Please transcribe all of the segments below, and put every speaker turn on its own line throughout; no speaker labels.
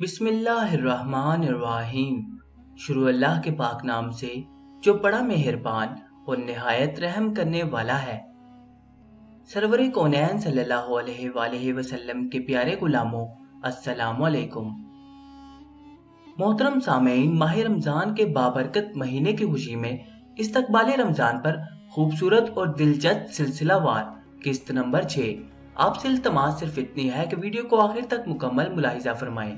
بسم اللہ الرحمن الرحیم۔ شروع اللہ کے پاک نام سے جو بڑا مہربان اور نہایت رحم کرنے والا ہے۔ سرور کونین صلی اللہ علیہ وآلہ وسلم کے پیارے غلاموں، السلام علیکم۔ محترم سامعین، ماہ رمضان کے بابرکت مہینے کی خوشی میں استقبال رمضان پر خوبصورت اور دلچسپ سلسلہ وار قسط نمبر 6 آپ سے التماس صرف اتنی ہے کہ ویڈیو کو آخر تک مکمل ملاحظہ فرمائیں۔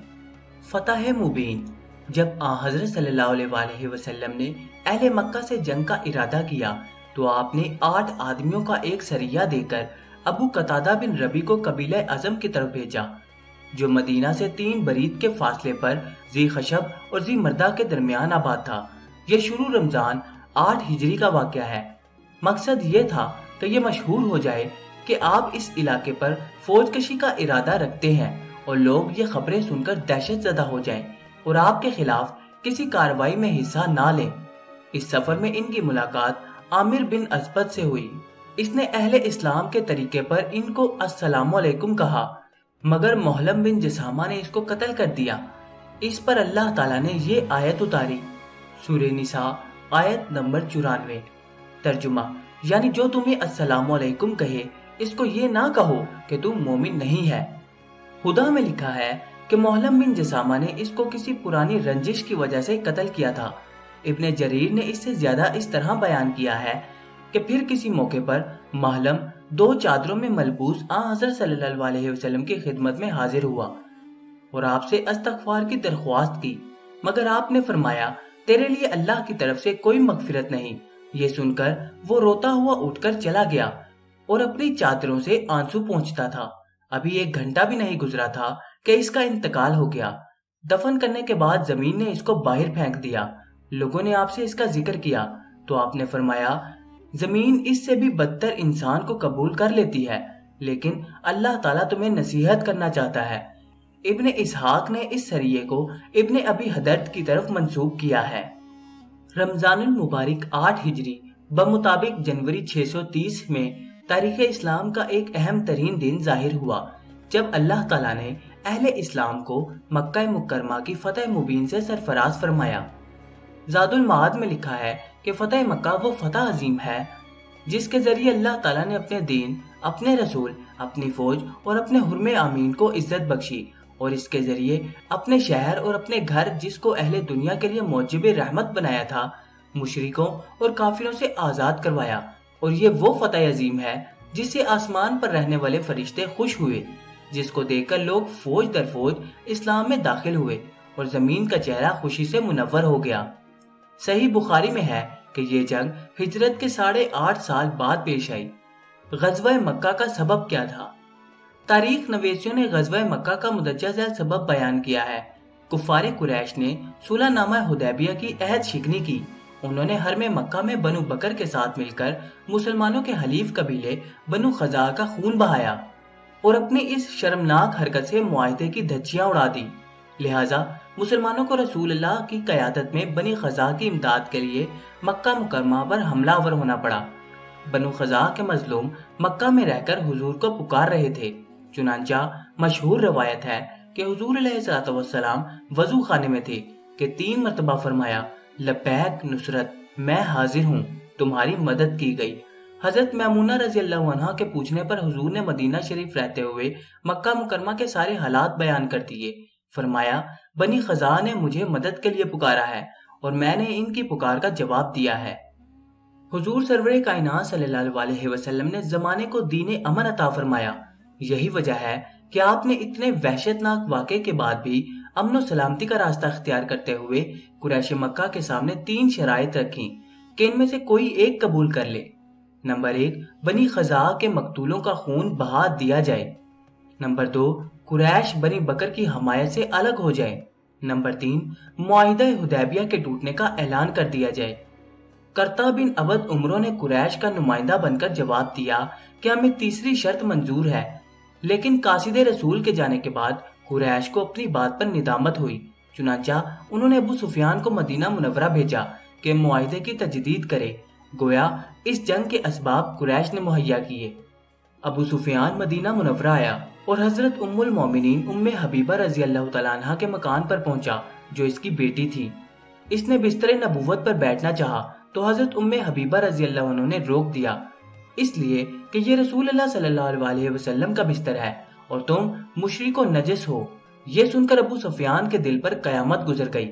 فتح مبین۔ جب حضرت صلی اللہ علیہ وآلہ وسلم نے اہل مکہ سے جنگ کا ارادہ کیا تو آپ نے 8 آدمیوں کا ایک سریہ دے کر ابو قتادہ بن ربی کو قبیلہ ازم کی طرف بھیجا، جو مدینہ سے 3 برید کے فاصلے پر ذی خشب اور ذی مردہ کے درمیان آباد تھا۔ یہ شروع رمضان 8 ہجری کا واقعہ ہے۔ مقصد یہ تھا کہ یہ مشہور ہو جائے کہ آپ اس علاقے پر فوج کشی کا ارادہ رکھتے ہیں اور لوگ یہ خبریں سن کر دہشت زدہ ہو جائیں اور آپ کے خلاف کسی کارروائی میں حصہ نہ لیں۔ اس سفر میں ان کی ملاقات عامر بن اسبد سے ہوئی۔ اس نے اہل اسلام کے طریقے پر ان کو السلام علیکم کہا، مگر محلم بن جسامہ نے اس کو قتل کر دیا۔ اس پر اللہ تعالیٰ نے یہ آیت اتاری، سورہ نساء آیت نمبر 94۔ ترجمہ یعنی جو تمہیں السلام علیکم کہے اس کو یہ نہ کہو کہ تم مومن نہیں ہے۔ خدا میں لکھا ہے کہ محلم بن جسامہ نے اس کو کسی پرانی رنجش کی وجہ سے قتل کیا تھا۔ ابن جریر نے اس سے زیادہ اس طرح بیان کیا ہے کہ پھر کسی موقع پر محلم 2 چادروں میں ملبوس حضرت صلی اللہ علیہ وسلم کی خدمت میں حاضر ہوا اور آپ سے استغفار کی درخواست کی، مگر آپ نے فرمایا تیرے لیے اللہ کی طرف سے کوئی مغفرت نہیں۔ یہ سن کر وہ روتا ہوا اٹھ کر چلا گیا اور اپنی چادروں سے آنسو پونچھتا تھا۔ ابھی 1 گھنٹہ بھی نہیں گزرا تھا کہ اس کا انتقال ہو گیا۔ دفن کرنے کے بعد زمین نے اس کو باہر پھینک دیا۔ لوگوں نے آپ سے اس کا ذکر کیا تو آپ نے فرمایا زمین اس سے بھی بدتر انسان کو قبول کر لیتی ہے، لیکن اللہ تعالیٰ تمہیں نصیحت کرنا چاہتا ہے۔ ابن اسحاق نے اس سریے کو ابن ابی حدرد کی طرف منسوب کیا ہے۔ رمضان المبارک 8 ہجری بمطابق جنوری 630 میں تاریخ اسلام کا ایک اہم ترین دن ظاہر ہوا، جب اللہ تعالیٰ نے اہل اسلام کو مکہ مکرمہ کی فتح مبین سے سرفراز فرمایا۔ زاد المعاد میں لکھا ہے کہ فتح مکہ وہ فتح عظیم ہے جس کے ذریعے اللہ تعالیٰ نے اپنے دین، اپنے رسول، اپنی فوج اور اپنے حرم آمین کو عزت بخشی، اور اس کے ذریعے اپنے شہر اور اپنے گھر جس کو اہل دنیا کے لیے موجب رحمت بنایا تھا، مشرکوں اور کافروں سے آزاد کروایا۔ اور یہ وہ فتح عظیم ہے جس سے آسمان پر رہنے والے فرشتے خوش ہوئے، جس کو دیکھ کر لوگ فوج در فوج اسلام میں داخل ہوئے اور زمین کا چہرہ خوشی سے منور ہو گیا۔ صحیح بخاری میں ہے کہ یہ جنگ ہجرت کے 8.5 سال بعد پیش آئی۔ غزوہ مکہ کا سبب کیا تھا؟ تاریخ نویسیوں نے غزوہ مکہ کا مدرجہ ذیل سبب بیان کیا ہے۔ کفار قریش نے صلح نامہ حدیبیہ کی عہد شکنی کی۔ انہوں نے حرم مکہ میں بنو بکر کے ساتھ مل کر مسلمانوں کے حلیف قبیلے بنو خزاعہ کا خون بہایا اور اپنی اس شرمناک حرکت سے معاہدے کی دھجیاں اڑا دی۔ لہٰذا مسلمانوں کو رسول اللہ کی قیادت میں بنی خزاعہ کی امداد کے لیے مکہ مکرمہ پر حملہ آور ہونا پڑا۔ بنو خزاعہ کے مظلوم مکہ میں رہ کر حضور کو پکار رہے تھے، چنانچہ مشہور روایت ہے کہ حضور علیہ الصلوۃ والسلام وضو خانے میں تھے کہ 3 مرتبہ فرمایا لبیک نصرت، میں حاضر ہوں، تمہاری مدد کی گئی۔ حضرت میمونہ رضی اللہ عنہا کے پوچھنے پر حضور نے مدینہ شریف رہتے ہوئے مکہ مکرمہ کے سارے حالات بیان کر دیے۔ فرمایا بنی خزاعہ نے مجھے مدد کے لیے پکارا ہے اور میں نے ان کی پکار کا جواب دیا ہے۔ حضور سرور کائنات صلی اللہ علیہ وسلم نے زمانے کو دین امن عطا فرمایا۔ یہی وجہ ہے کہ آپ نے اتنے وحشت ناک واقعے کے بعد بھی امن و سلامتی کا راستہ اختیار کرتے ہوئے قریش مکہ کے سامنے 3 شرائط رکھیں کہ ان میں سے کوئی ایک قبول کر لے۔ نمبر 1، بنی خزاعہ کے مقتولوں کا خون بہا دیا جائے۔ نمبر 2، قریش بنی بکر کی حمایت سے الگ ہو جائے۔ نمبر 3، معاہدہ حدیبیہ کے ٹوٹنے کا اعلان کر دیا جائے۔ کرتا بن عبد عمرو نے قریش کا نمائندہ بن کر جواب دیا کہ ہمیں تیسری شرط منظور ہے، لیکن قاصد رسول کے جانے کے بعد قریش کو اپنی بات پر ندامت ہوئی، چنانچہ انہوں نے ابو سفیان کو مدینہ منورہ بھیجا کہ معاہدے کی تجدید کرے۔ گویا اس جنگ کے اسباب قریش نے مہیا کیے۔ ابو سفیان مدینہ منورہ آیا اور حضرت ام المومنین ام حبیبہ رضی اللہ تعالیٰ عنہ کے مکان پر پہنچا جو اس کی بیٹی تھی۔ اس نے بستر نبوت پر بیٹھنا چاہا تو حضرت ام حبیبہ رضی اللہ عنہ نے روک دیا، اس لیے کہ یہ رسول اللہ صلی اللہ علیہ وسلم کا بستر ہے اور تم مشرک و نجس ہو۔ یہ سن کر ابو سفیان کے دل پر قیامت گزر گئی۔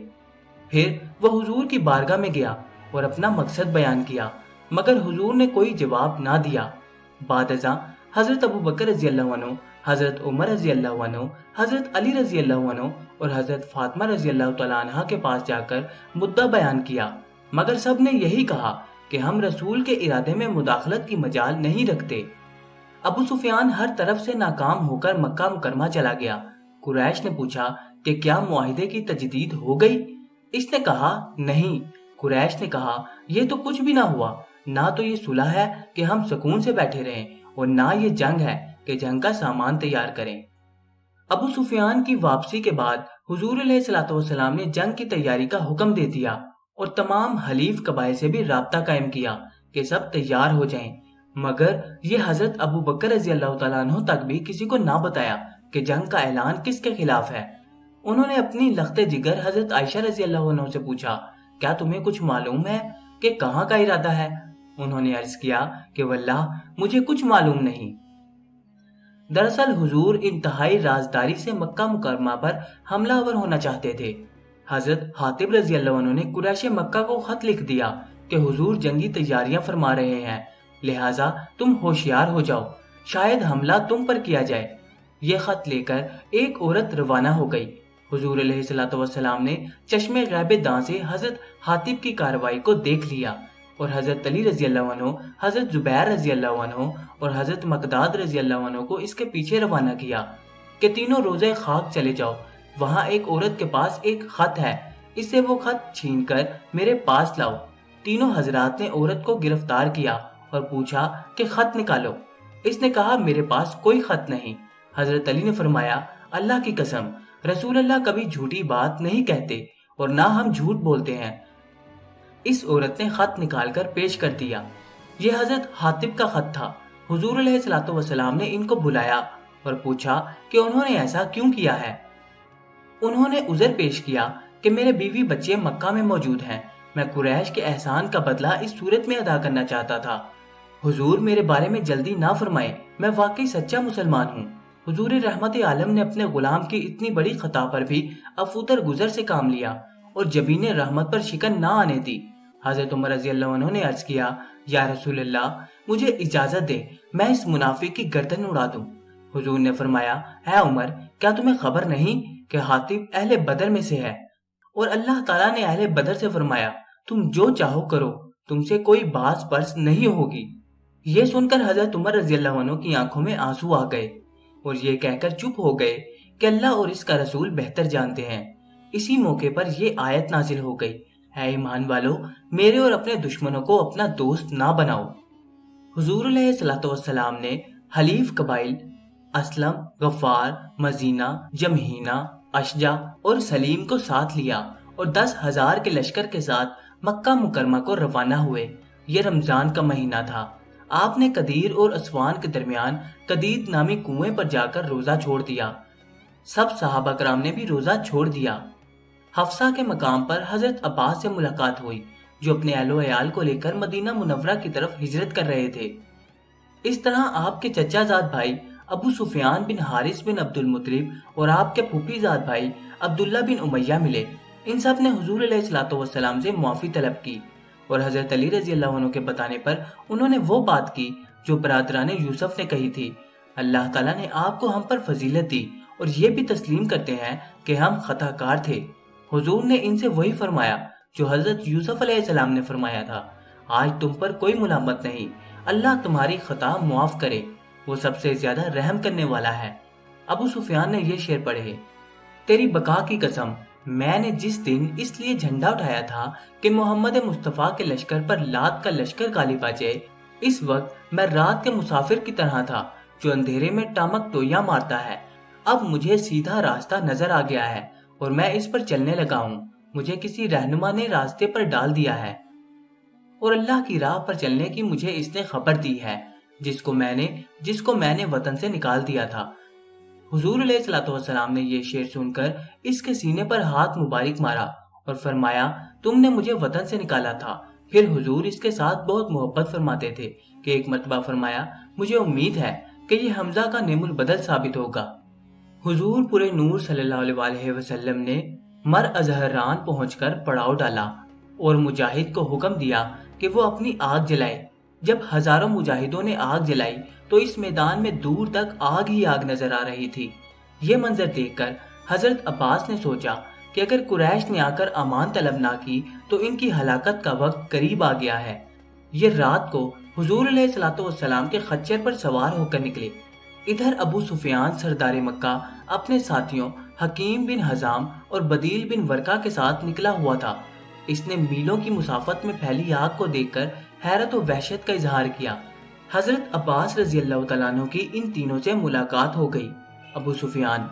پھر وہ حضور کی بارگاہ میں گیا اور اپنا مقصد بیان کیا، مگر حضور نے کوئی جواب نہ دیا۔ بعد ازاں حضرت ابو بکر رضی اللہ عنہ، حضرت عمر رضی اللہ عنہ، حضرت علی رضی اللہ عنہ اور حضرت فاطمہ رضی اللہ تعالیٰ عنہ کے پاس جا کر مدعا بیان کیا، مگر سب نے یہی کہا کہ ہم رسول کے ارادے میں مداخلت کی مجال نہیں رکھتے۔ ابو سفیان ہر طرف سے ناکام ہو کر مکہ مکرمہ چلا گیا۔ قریش نے پوچھا کہ کیا معاہدے کی تجدید ہو گئی؟ اس نے کہا نہیں۔ قریش نے کہا یہ تو کچھ بھی نہ ہوا، نہ تو یہ صلح ہے کہ ہم سکون سے بیٹھے رہیں اور نہ یہ جنگ ہے کہ جنگ کا سامان تیار کریں۔ ابو سفیان کی واپسی کے بعد حضور علیہ الصلوۃ والسلام نے جنگ کی تیاری کا حکم دے دیا اور تمام حلیف قبائل سے بھی رابطہ قائم کیا کہ سب تیار ہو جائیں، مگر یہ حضرت ابو بکر رضی اللہ تعالیٰ عنہ تک بھی کسی کو نہ بتایا کہ جنگ کا اعلان کس کے خلاف ہے۔ انہوں نے اپنی لخت جگر حضرت عائشہ رضی اللہ عنہ سے پوچھا کیا تمہیں کچھ معلوم ہے کہ کہاں کا ارادہ ہے؟ انہوں نے عرض کیا کہ واللہ مجھے کچھ معلوم نہیں۔ دراصل حضور انتہائی رازداری سے مکہ مکرمہ پر حملہ آور ہونا چاہتے تھے۔ حضرت حاتب رضی اللہ عنہ نے قریش مکہ کو خط لکھ دیا کہ حضور جنگی تیاریاں فرما رہے ہیں، لہٰذا تم ہوشیار ہو جاؤ، شاید حملہ تم پر کیا جائے۔ یہ خط لے کر ایک عورت روانہ ہو گئی۔ حضور علیہ الصلوۃ والسلام نے چشم غیب داں سے حضرت حاتب کی کارروائی کو دیکھ لیا اور حضرت علی رضی اللہ عنہ، حضرت زبیر رضی اللہ عنہ اور حضرت مقداد رضی اللہ عنہ کو اس کے پیچھے روانہ کیا کہ تینوں روزے خاک چلے جاؤ، وہاں ایک عورت کے پاس ایک خط ہے، اس سے وہ خط چھین کر میرے پاس لاؤ۔ تینوں حضرات نے عورت کو گرفتار کیا اور پوچھا کہ خط نکالو۔ اس نے کہا میرے پاس کوئی خط نہیں۔ حضرت علی نے فرمایا اللہ کی قسم، رسول اللہ کبھی جھوٹی بات نہیں کہتے اور نہ ہم جھوٹ بولتے ہیں۔ اس عورت نے خط نکال کر پیش کر دیا، یہ حضرت حاتب کا خط تھا۔ حضور علیہ الصلوۃ والسلام نے ان کو بلایا اور پوچھا کہ انہوں نے ایسا کیوں کیا ہے۔ انہوں نے عذر پیش کیا کہ میرے بیوی بچے مکہ میں موجود ہیں، میں قریش کے احسان کا بدلہ اس صورت میں ادا کرنا چاہتا تھا۔ حضور میرے بارے میں جلدی نہ فرمائے، میں واقعی سچا مسلمان ہوں۔ حضور رحمت عالم نے اپنے غلام کی اتنی بڑی خطا پر بھی افوتر گزر سے کام لیا اور جبین رحمت پر شکن نہ آنے دی۔ حضرت عمر رضی اللہ عنہ نے عرض کیا یا رسول اللہ مجھے اجازت دے، میں اس منافق کی گردن اڑا دوں۔ حضور نے فرمایا اے عمر، کیا تمہیں خبر نہیں کہ حاتب اہل بدر میں سے ہے اور اللہ تعالیٰ نے اہل بدر سے فرمایا تم جو چاہو کرو، تم سے کوئی باز پرس نہیں ہوگی۔ یہ سن کر حضرت عمر رضی اللہ عنہ کی آنکھوں میں آنسو آ گئے اور یہ کہہ کر چپ ہو گئے کہ اللہ اور اس کا رسول بہتر جانتے ہیں۔ اسی موقع پر یہ آیت نازل ہو گئی، اے ایمان والو، میرے اور اپنے دشمنوں کو اپنا دوست نہ بناؤ۔ حضور علیہ الصلوۃ والسلام نے حلیف قبائل اسلم، غفار، مزینہ، جمہینہ، اشجع اور سلیم کو ساتھ لیا اور 10,000 کے لشکر کے ساتھ مکہ مکرمہ کو روانہ ہوئے۔ یہ رمضان کا مہینہ تھا۔ آپ نے قدیر اور اسوان کے درمیان قدید نامی کنویں پر جا کر روزہ چھوڑ دیا۔ سب صحابہ کرام نے بھی روزہ چھوڑ دیا۔ حفصہ کے مقام پر حضرت عباس سے ملاقات ہوئی جو اپنے اہل و عیال کو لے کر مدینہ منورہ کی طرف ہجرت کر رہے تھے۔ اس طرح آپ کے چچا زاد بھائی ابو سفیان بن حارث بن عبد المطلب اور آپ کے پھوپھی زاد بھائی عبداللہ بن امیہ ملے۔ ان سب نے حضور علیہ الصلوۃ والسلام سے معافی طلب کی اور حضرت علی رضی اللہ عنہ کے بتانے پر انہوں نے وہ بات کی جو برادران یوسف نے کہی تھی۔ اللہ تعالیٰ نے آپ کو ہم پر فضیلت دی اور یہ بھی تسلیم کرتے ہیں کہ ہم خطا کار تھے۔ حضور نے ان سے وہی فرمایا جو حضرت یوسف علیہ السلام نے فرمایا تھا، آج تم پر کوئی ملامت نہیں، اللہ تمہاری خطا معاف کرے، وہ سب سے زیادہ رحم کرنے والا ہے۔ ابو سفیان نے یہ شعر پڑھے، تیری بقا کی قسم، میں نے جس دن اس لیے جھنڈا اٹھایا تھا کہ محمد مصطفیٰ کے لشکر پر لات کا لشکر غالب آ جائے، اس وقت میں رات کے مسافر کی طرح تھا جو اندھیرے میں ٹامک ٹویاں مارتا ہے۔ اب مجھے سیدھا راستہ نظر آ گیا ہے اور میں اس پر چلنے لگا ہوں۔ مجھے کسی رہنما نے راستے پر ڈال دیا ہے اور اللہ کی راہ پر چلنے کی مجھے اس نے خبر دی ہے جس کو میں نے وطن سے نکال دیا تھا۔ حضور علیہ الصلوۃ والسلام نے یہ شعر سن کر اس کے سینے پر ہاتھ مبارک مارا اور فرمایا تم نے مجھے وطن سے نکالا تھا۔ پھر حضور اس کے ساتھ بہت محبت فرماتے تھے کہ ایک مرتبہ فرمایا مجھے امید ہے کہ یہ حمزہ کا نعم البدل ثابت ہوگا۔ حضور پورے نور صلی اللہ علیہ وسلم نے مر ازہران پہنچ کر پڑاؤ ڈالا اور مجاہد کو حکم دیا کہ وہ اپنی آگ جلائے۔ جب ہزاروں مجاہدوں نے آگ جلائی تو اس میدان میں دور تک آگ ہی آگ نظر آ رہی تھی۔ یہ منظر دیکھ کر حضرت عباس نے سوچا کہ اگر قریش نے آ کر امان طلب نہ کی تو ان کی ہلاکت کا وقت قریب آ گیا ہے۔ یہ رات کو حضور علیہ الصلوۃ والسلام کے خچر پر سوار ہو کر نکلے۔ ادھر ابو سفیان سردار مکہ اپنے ساتھیوں حکیم بن حزام اور بدیل بن ورقہ کے ساتھ نکلا ہوا تھا۔ اس نے میلوں کی مسافت میں پھیلی آگ کو دیکھ کر حیرت و وحشت کا اظہار کیا۔ حضرت عباس رضی اللہ تعالیٰ عنہ کی ان تینوں سے ملاقات ہو گئی۔ ابو سفیان: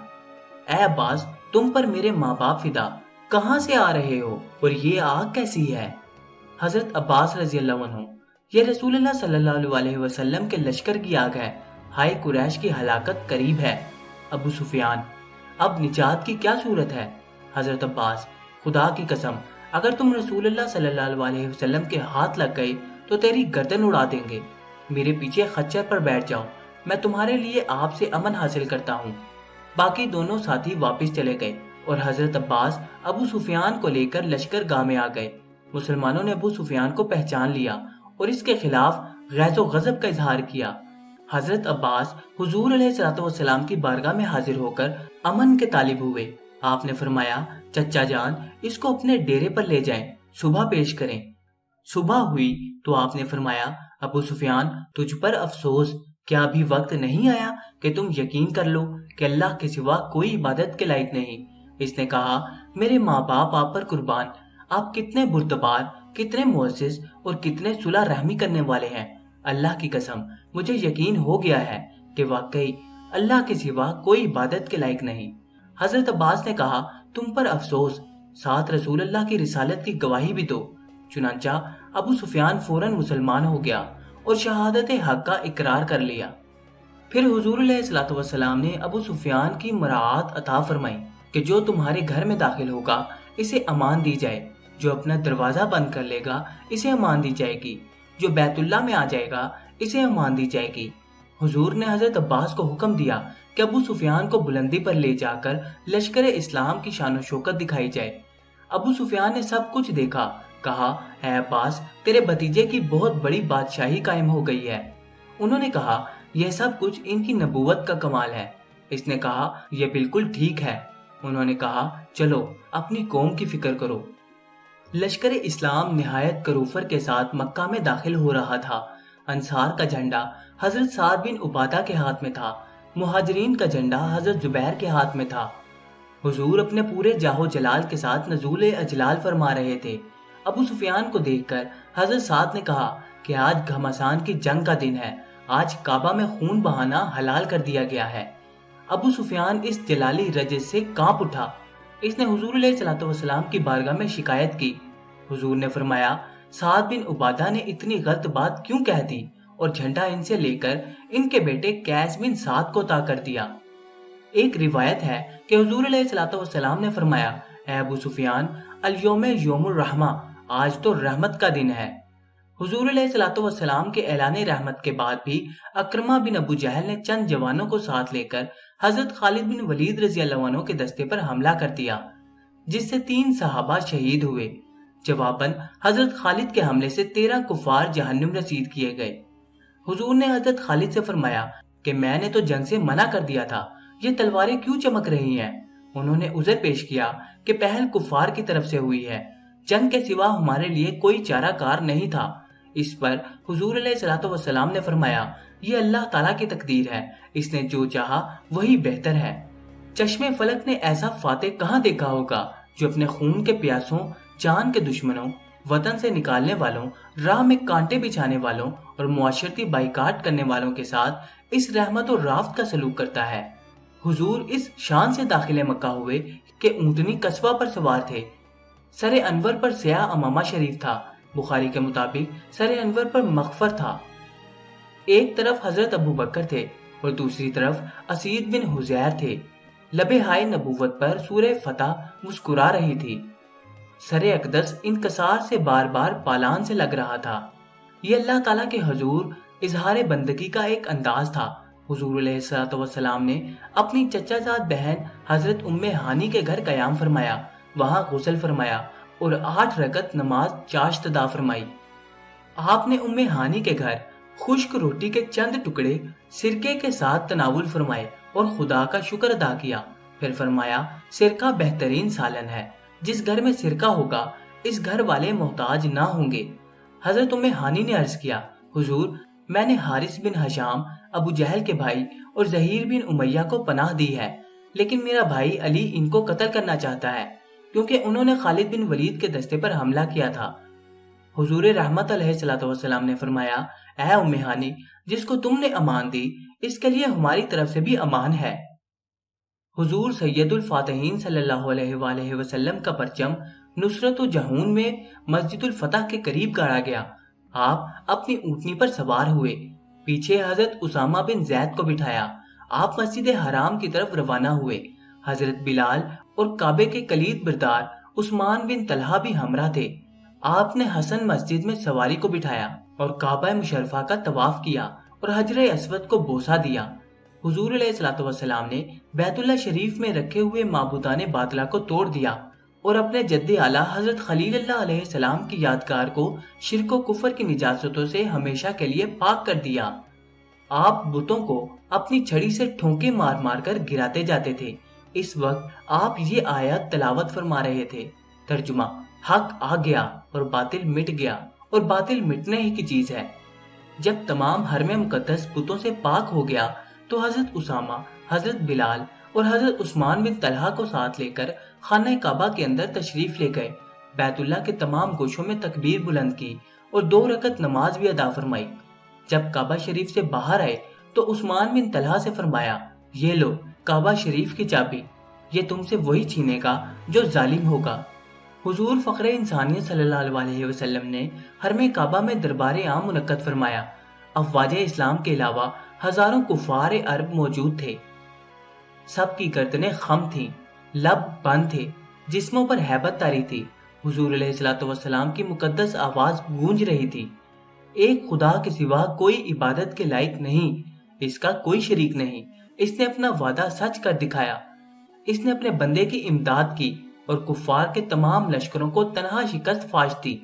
اے عباس، تم پر میرے ماں باپ فدا، کہاں سے آ رہے ہو اور یہ آگ کیسی ہے؟ حضرت عباس رضی اللہ عنہ: یہ رسول اللہ صلی اللہ علیہ وسلم کے لشکر کی آگ ہے، ہائے قریش کی ہلاکت قریب ہے۔ ابو سفیان: اب نجات کی کیا صورت ہے؟ حضرت عباس: خدا کی قسم، اگر تم رسول اللہ صلی اللہ علیہ وسلم کے ہاتھ لگ گئے تو تیری گردن اڑا دیں گے۔ میرے پیچھے خچر پر بیٹھ جاؤ، میں تمہارے لیے آپ سے امن حاصل کرتا ہوں۔ باقی دونوں ساتھی واپس چلے گئے اور حضرت عباس ابو سفیان کو لے کر لشکر گاہ میں آ گئے۔ مسلمانوں نے ابو سفیان کو پہچان لیا اور اس کے خلاف غیظ و غضب کا اظہار کیا۔ حضرت عباس حضور علیہ الصلوۃ والسلام کی بارگاہ میں حاضر ہو کر امن کے طالب ہوئے۔ آپ نے فرمایا چچا جان، اس کو اپنے ڈیرے پر لے جائیں، صبح پیش کریں۔ صبح ہوئی تو آپ نے فرمایا ابو سفیان، تجھ پر افسوس، کیا ابھی وقت نہیں آیا کہ تم یقین کر لو کہ اللہ کے سوا کوئی عبادت کے لائق نہیں؟ اس نے کہا میرے ماں باپ آپ پر قربان، آپ کتنے بردبار، کتنے معزز اور کتنے صلح رحمی کرنے والے ہیں۔ اللہ کی قسم، مجھے یقین ہو گیا ہے کہ واقعی اللہ کے سوا کوئی عبادت کے لائق نہیں۔ حضرت عباس نے کہا تم پر افسوس، ساتھ رسول اللہ کی رسالت کی گواہی بھی دو۔ چنانچہ ابو سفیان فوراً مسلمان ہو گیا اور شہادت حق کا اقرار کر لیا۔ پھر حضور علیہ الصلوۃ والسلام نے ابو سفیان کی مراعات عطا فرمائی کہ جو تمہارے گھر میں داخل ہوگا اسے امان دی جائے، جو اپنا دروازہ بند کر لے گا اسے امان دی جائے گی، جو بیت اللہ میں آ جائے گا اسے امان دی جائے گی۔ حضور نے حضرت عباس کو حکم دیا کہ ابو سفیان کو بلندی پر لے جا کر لشکر اسلام کی شان و شوکت دکھائی جائے۔ ابو سفیان نے سب کچھ دیکھا، کہا اے عباس، تیرے بھتیجے کی بہت بڑی بادشاہی قائم ہو گئی ہے۔ انہوں نے کہا یہ سب کچھ ان کی نبوت کا کمال ہے۔ اس نے کہا یہ بالکل ٹھیک ہے۔ انہوں نے کہا چلو اپنی قوم کی فکر کرو۔ لشکر اسلام نہایت کروفر کے ساتھ مکہ میں داخل ہو رہا تھا۔ انصار کا جھنڈا حضرت سعد بن عبادہ کے ہاتھ میں تھا، مہاجرین کا جھنڈا حضرت زبیر کے ہاتھ میں تھا۔ حضور اپنے پورے جاہو جلال کے ساتھ نزول اجلال فرما رہے تھے۔ ابو سفیان کو دیکھ کر حضرت سعد نے کہا کہ آج گھمسان کی جنگ کا دن ہے، آج کعبہ میں خون بہانا حلال کر دیا گیا ہے۔ ابو سفیان اس جلالی رجس سے کانپ اٹھا۔ اس نے حضور علیہ الصلوۃ والسلام کی بارگاہ میں شکایت کی۔ حضور نے فرمایا سعد بن عبادہ نے اتنی غلط بات کیوں کہہ دی اور جھنڈا ان سے لے کر ان کے بیٹے قیس بن سعد کو عطا کر دیا۔ ایک روایت ہے کہ حضور علیہ الصلوۃ والسلام نے فرمایا اے ابو سفیان، الیوم یوم الرحمہ، آج تو رحمت کا دن ہے۔ حضور علیہ الصلوۃ والسلام کے اعلان رحمت کے بعد بھی اکرمہ بن ابو جہل نے چند جوانوں کو ساتھ لے کر حضرت خالد بن ولید رضی اللہ عنہ کے دستے پر حملہ کر دیا، جس سے 3 صحابہ شہید ہوئے۔ جواباً حضرت خالد کے حملے سے 13 کفار جہنم رسید کیے گئے۔ حضور نے حضرت خالد سے فرمایا کہ میں نے تو جنگ سے منع کر دیا تھا، یہ تلواریں کیوں چمک رہی ہیں؟ انہوں نے عذر پیش کیا کہ پہل کفار کی طرف سے ہوئی ہے، جنگ کے سوا ہمارے لیے کوئی چارہ کار نہیں تھا۔ اس پر حضور علیہ الصلوۃ والسلام نے فرمایا یہ اللہ تعالیٰ کی تقدیر ہے، اس نے جو چاہا وہی بہتر ہے۔ چشم فلک نے ایسا فاتح کہاں دیکھا ہوگا جو اپنے خون کے پیاسوں، جان کے دشمنوں، وطن سے نکالنے والوں، راہ میں کانٹے بچھانے والوں اور معاشرتی بائیکاٹ کرنے والوں کے ساتھ اس رحمت و رافت کا سلوک کرتا ہے۔ حضور اس شان سے داخل مکہ ہوئے کہ اونٹنی قصبہ پر سوار تھے، سر انور پر سیاہ امامہ شریف تھا، بخاری کے مطابق سر انور پر مغفر تھا۔ ایک طرف حضرت ابو بکر تھے اور دوسری طرف اسید بن حزیر تھے۔ لبے ہائے نبوت پر سورہ فتح مسکرا رہی تھی۔ سر اقدس انکسار سے بار بار پالان سے لگ رہا تھا۔ یہ اللہ تعالیٰ کے حضور اظہار بندگی کا ایک انداز تھا۔ حضور علیہ الصلوۃ والسلام نے اپنی چچا زاد بہن حضرت ام ہانی کے گھر قیام فرمایا، وہاں غسل فرمایا اور 8 رکعت نماز چاشت ادا فرمائی۔ آپ نے ام ہانی کے گھر خشک روٹی کے چند ٹکڑے سرکے کے ساتھ تناول فرمائے اور خدا کا شکر ادا کیا۔ پھر فرمایا، سرکہ بہترین سالن ہے، جس گھر میں سرکہ ہوگا اس گھر والے محتاج نہ ہوں گے۔ حضرت ام ہانی نے عرض کیا، حضور میں نے حارث بن ہشام ابو جہل کے بھائی اور زہیر بن امیہ کو پناہ دی ہے، لیکن میرا بھائی علی ان کو قتل کرنا چاہتا ہے کیونکہ انہوں نے خالد بن ولید کے دستے پر حملہ کیا تھا۔ حضور رحمت علیہ الصلوۃ والسلام نے فرمایا، اے ام ہانی، جس کو تم نے امان دی اس کے لیے ہماری طرف سے بھی امان ہے۔ حضور سید الفاتحین صلی اللہ علیہ وآلہ وسلم کا پرچم نصرت و جہون میں مسجد الفتح کے قریب گاڑا گیا۔ آپ اپنی اونٹنی پر سوار ہوئے، پیچھے حضرت اسامہ بن زید کو بٹھایا۔ آپ مسجد حرام کی طرف روانہ ہوئے۔ حضرت بلال اور کعبے کے کلید بردار عثمان بن طلحہ بھی ہمراہ تھے۔ آپ نے حسن مسجد میں سواری کو بٹھایا اور کعبہ مشرفہ کا طواف کیا اور حجر اسود کو بوسہ دیا۔ حضور علیہ الصلوۃ والسلام نے بیت اللہ شریف میں رکھے ہوئے معبودان باطلہ کو توڑ دیا اور اپنے جد اعلیٰ حضرت خلیل اللہ علیہ السلام کی یادگار کو شرک و کفر کی نجاستوں سے ہمیشہ کے لیے پاک کر دیا۔ آپ بتوں کو اپنی چھڑی سے ٹھونکے مار مار کر گراتے جاتے تھے۔ اس وقت آپ یہ آیت تلاوت فرما رہے تھے۔ ترجمہ، حق آ گیا اور باطل مٹ گیا، اور باطل مٹنے ہی کی چیز ہے۔ جب تمام حرم مقدس بتوں سے پاک ہو گیا تو حضرت اسامہ، حضرت بلال اور حضرت عثمان بن طلحہ کو ساتھ لے کر خانہ کعبہ کے اندر تشریف لے گئے۔ بیت اللہ کے تمام گوشوں میں تکبیر بلند کی اور 2 رکعت نماز بھی ادا فرمائی۔ جب کعبہ شریف سے باہر آئے تو عثمان بن طلحہ سے فرمایا، یہ لو کعبہ شریف کی چابی، یہ تم سے وہی چھینے گا جو ظالم ہوگا۔ حضور فخر انسانیت صلی اللہ علیہ وسلم نے حرم کعبہ میں دربار عام منعقد فرمایا۔ افواج اسلام کے علاوہ ہزاروں کفار عرب موجود تھے۔ سب کی گردنیں خم تھیں، لب بند تھے، جسموں پر ہیبت طاری تھی۔ حضور علیہ الصلوۃ والسلام کی مقدس آواز گونج رہی تھی، ایک خدا کے سوا کوئی عبادت کے لائق نہیں، اس کا کوئی شریک نہیں۔ اس نے اپنا وعدہ سچ کر دکھایا، اس نے اپنے بندے کی امداد کی اور کفار کے تمام لشکروں کو تنہا شکست فاش دی۔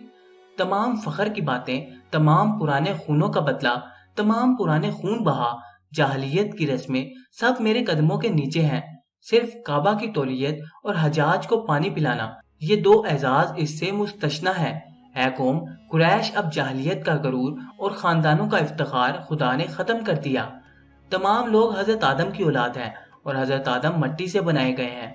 تمام فخر کی باتیں، تمام پرانے خونوں کا بدلہ، تمام پرانے خون بہا، جاہلیت کی رسمیں سب میرے قدموں کے نیچے ہیں۔ صرف کعبہ کی تولیت اور حجاج کو پانی پلانا، یہ 2 اعزاز اس سے مستثنی ہے۔ اے قوم، قریش اب جاہلیت کا غرور اور خاندانوں کا افتخار خدا نے ختم کر دیا۔ تمام لوگ حضرت آدم کی اولاد ہیں اور حضرت آدم مٹی سے بنائے گئے ہیں۔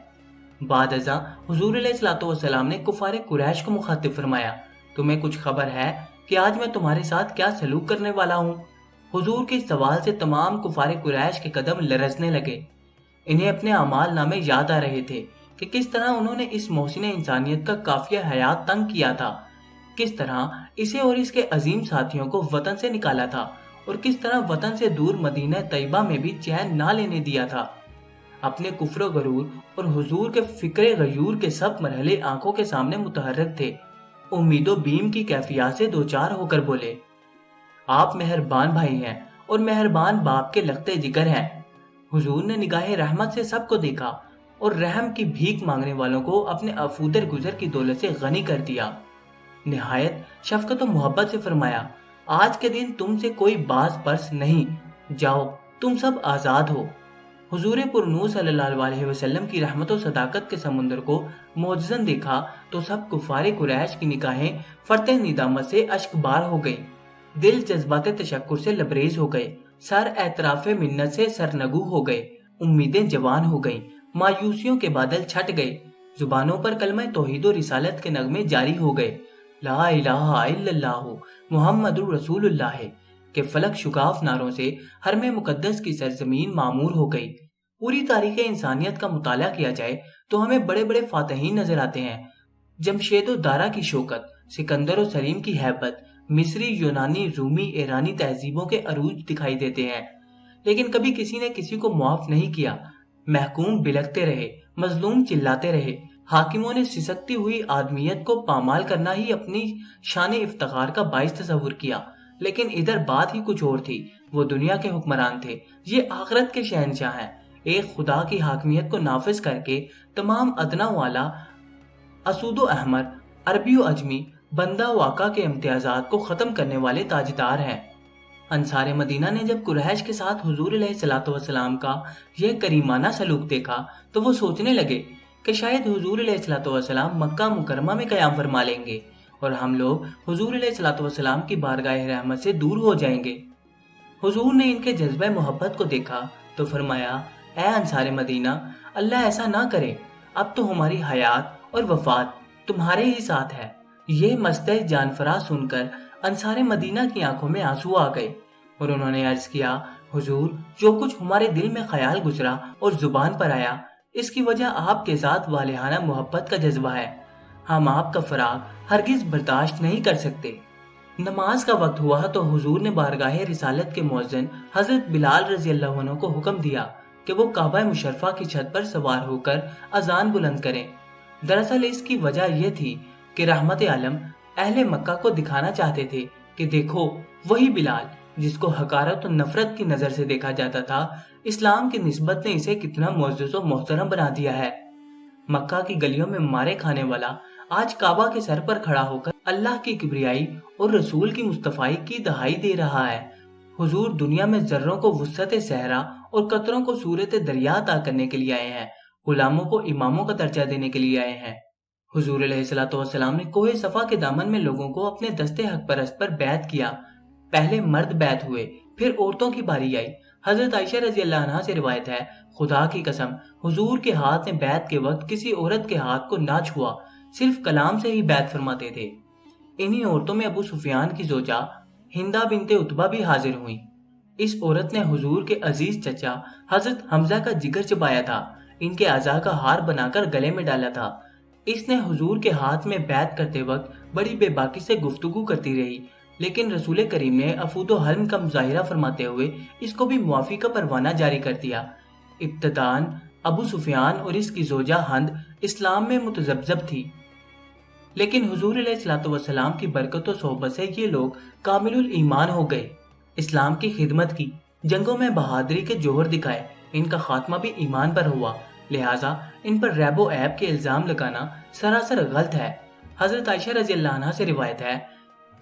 بعد ازاں حضور علیہ الصلوۃ والسلام نے کفار قریش کو مخاطب فرمایا، تمہیں کچھ خبر ہے کہ آج میں تمہارے ساتھ کیا سلوک کرنے والا ہوں؟ حضور کے سوال سے تمام کفار قریش کے قدم لرزنے لگے۔ انہیں اپنے اعمال نامے یاد آ رہے تھے کہ کس طرح انہوں نے اس محسن انسانیت کا قافیہ حیات تنگ کیا تھا، کس طرح اسے اور اس کے عظیم ساتھیوں کو وطن سے نکالا تھا، اور کس طرح وطن سے دور مدینہ طیبہ میں بھی چین نہ لینے دیا تھا۔ اپنے کفر و غرور اور حضور کے فکر غیور کے سب مرحلے آنکھوں کے سامنے متحرک تھے۔ امید و بیم کی کیفیات سے دوچار ہو کر بولے، آپ مہربان بھائی ہیں اور مہربان باپ کے لختے جگر ہیں۔ حضور نے نگاہ رحمت سے سب کو دیکھا اور رحم کی بھیک مانگنے والوں کو اپنے افودر گزر کی دولت سے غنی کر دیا۔ نہایت شفقت و محبت سے فرمایا، آج کے دن تم سے کوئی باز پرس نہیں، جاؤ تم سب آزاد ہو۔ حضور پرنور صلی اللہ علیہ وسلم کی رحمت و صداقت کے سمندر کو معجزن دیکھا تو سب کفار قریش کی نگاہیں فرط ندامت سے اشک بار ہو گئی، دل جذبات تشکر سے لبریز ہو گئے، سر اعتراف منت سے سرنگو ہو گئے، امیدیں جوان ہو گئیں، مایوسیوں کے بادل چھٹ گئے، زبانوں پر کلمہ توحید و رسالت کے نغمے جاری ہو گئے۔ لا الہ الا اللہ محمد رسول اللہ کے فلک شگاف نعروں سے حرم مقدس کی سرزمین معمور ہو گئی۔ پوری تاریخ انسانیت کا مطالعہ کیا جائے تو ہمیں بڑے بڑے فاتحین نظر آتے ہیں، جمشید و دارا کی شوکت، سکندر و سلیم کی ہیبت، مصری، یونانی، رومی، ایرانی تہذیبوں کے عروج دکھائی دیتے ہیں۔ لیکن کبھی کسی نے کسی کو معاف نہیں کیا۔ محکوم بلکتے رہے، مظلوم چلاتے رہے۔ حاکموں نے سسکتی ہوئی آدمیت کو پامال کرنا ہی اپنی شان افتخار کا باعث تصور کیا، لیکن ادھر بات ہی کچھ اور تھی۔ وہ دنیا کے حکمران تھے، یہ آخرت کے شہنشاہ ہیں۔ ایک خدا کی حاکمیت کو نافذ کر کے تمام ادنا والا، اسود و احمر، عربی و عجمی، بندہ واقع کے امتیازات کو ختم کرنے والے تاجدار ہیں۔ انصار مدینہ نے جب قریش کے ساتھ حضور علیہ الصلوۃ والسلام کا یہ کریمانہ سلوک دیکھا تو وہ سوچنے لگے کہ شاید حضور علیہ الصلوۃ والسلام مکہ مکرمہ میں قیام فرما لیں گے اور ہم لوگ حضور علیہ الصلوۃ والسلام کی بارگاہ رحمت سے دور ہو جائیں گے۔ حضور نے ان کے جذبہ محبت کو دیکھا تو فرمایا، اے انصار مدینہ، اللہ ایسا نہ کرے، اب تو ہماری حیات اور وفات تمہارے ہی ساتھ ہے۔ یہ مستح جان فراز سن کر انصار مدینہ کی آنکھوں میں آنسو آ گئے اور انہوں نے عرض کیا، حضور، جو کچھ ہمارے دل میں خیال گزرا اور زبان پر آیا، اس کی وجہ آپ کے ساتھ والہانہ محبت کا جذبہ ہے۔ ہم آپ کا فراق ہرگز برداشت نہیں کر سکتے۔ نماز کا وقت ہوا تو حضور نے بارگاہ رسالت کے مؤذن حضرت بلال رضی اللہ عنہ کو حکم دیا کہ وہ کعبہ مشرفہ کی چھت پر سوار ہو کر اذان بلند کریں۔ دراصل اس کی وجہ یہ تھی کہ رحمت عالم اہل مکہ کو دکھانا چاہتے تھے کہ دیکھو، وہی بلال جس کو حقارت و نفرت کی نظر سے دیکھا جاتا تھا، اسلام کی نسبت نے اسے کتنا معزز و محترم بنا دیا ہے۔ مکہ کی گلیوں میں مارے کھانے والا آج کعبہ کے سر پر کھڑا ہو کر اللہ کی کبریائی اور رسول کی مصطفائی کی دہائی دے رہا ہے۔ حضور دنیا میں ذروں کو وسعت صحرا اور قطروں کو صورت دریا عطا کرنے کے لیے آئے ہیں، غلاموں کو اماموں کا درجہ دینے کے لیے آئے ہیں۔ حضور علیہ الصلوۃ والسلام نے کوہ صفا کے دامن میں لوگوں کو اپنے دستے حق پرست پر بیعت کیا۔ پہلے مرد بیعت ہوئے، پھر عورتوں کی باری آئی۔ حضرت عائشہ رضی اللہ عنہا سے روایت ہے، خدا کی قسم، حضور کے ہاتھ نے بیعت کے وقت کسی عورت کے ہاتھ کو نہ چھوا، صرف کلام سے ہی بیعت فرماتے تھے۔ انہی عورتوں میں ابو سفیان کی زوجہ ہندہ بنت عتبہ بھی حاضر ہوئیں۔ اس عورت نے حضور کے عزیز چچا حضرت حمزہ کا جگر چبایا تھا، ان کے اعضاء کا ہار بنا کر گلے میں ڈالا تھا۔ اس نے حضور کے ہاتھ میں بیعت کرتے وقت بڑی بے باکی سے گفتگو کرتی رہی، لیکن رسول کریم نے عفو و حلم کا مظاہرہ فرماتے ہوئے اس کو بھی معافی کا پروانہ جاری کر دیا۔ ابتداً ابو سفیان اور اس کی زوجہ ہند اسلام میں متذبذب تھی، لیکن حضور علیہ الصلوۃ والسلام کی برکت و صحبت سے یہ لوگ کامل الایمان ہو گئے، اسلام کی خدمت کی، جنگوں میں بہادری کے جوہر دکھائے، ان کا خاتمہ بھی ایمان پر ہوا، لہٰذا ان پر ریب و عیب کے الزام لگانا سراسر غلط ہے۔ حضرت عائشہ رضی اللہ عنہا سے روایت ہے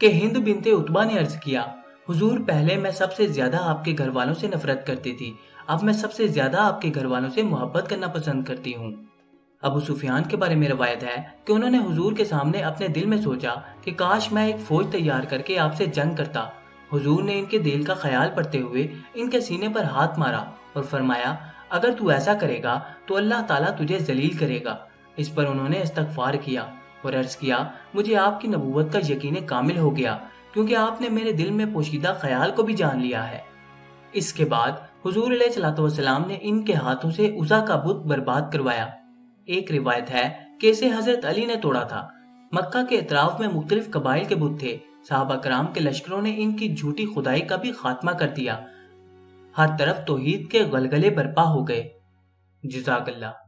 کہ ہند بنت عتبہ نے عرض کیا، حضور، پہلے میں سب سے زیادہ آپ کے گھر والوں سے نفرت کرتی تھی، اب میں سب سے زیادہ آپ کے گھر والوں سے محبت کرنا پسند کرتی ہوں۔ ابو سفیان کے بارے میں روایت ہے کہ انہوں نے حضور کے سامنے اپنے دل میں سوچا کہ کاش میں ایک فوج تیار کر کے آپ سے جنگ کرتا۔ حضور نے ان کے دل کا خیال پڑھتے ہوئے ان کے سینے پر ہاتھ مارا اور فرمایا، اگر تو ایسا کرے گا تو اللہ تعالیٰ تجھے ذلیل کرے گا۔ اس پر انہوں نے استغفار کیا اور عرض کیا، مجھے آپ کی نبوت کا یقین کامل ہو گیا، کیونکہ آپ نے میرے دل میں پوشیدہ خیال کو بھی جان لیا ہے۔ اس کے بعد حضور علیہ الصلوۃ والسلام نے ان کے ہاتھوں سے عزا کا بت برباد کروایا۔ ایک روایت ہے کہ اسے حضرت علی نے توڑا تھا۔ مکہ کے اطراف میں مختلف قبائل کے بت تھے، صحابہ کرام کے لشکروں نے ان کی جھوٹی خدائی کا بھی خاتمہ کر دیا۔ ہر طرف توحید کے غلغلے برپا ہو گئے۔ جزاک اللہ۔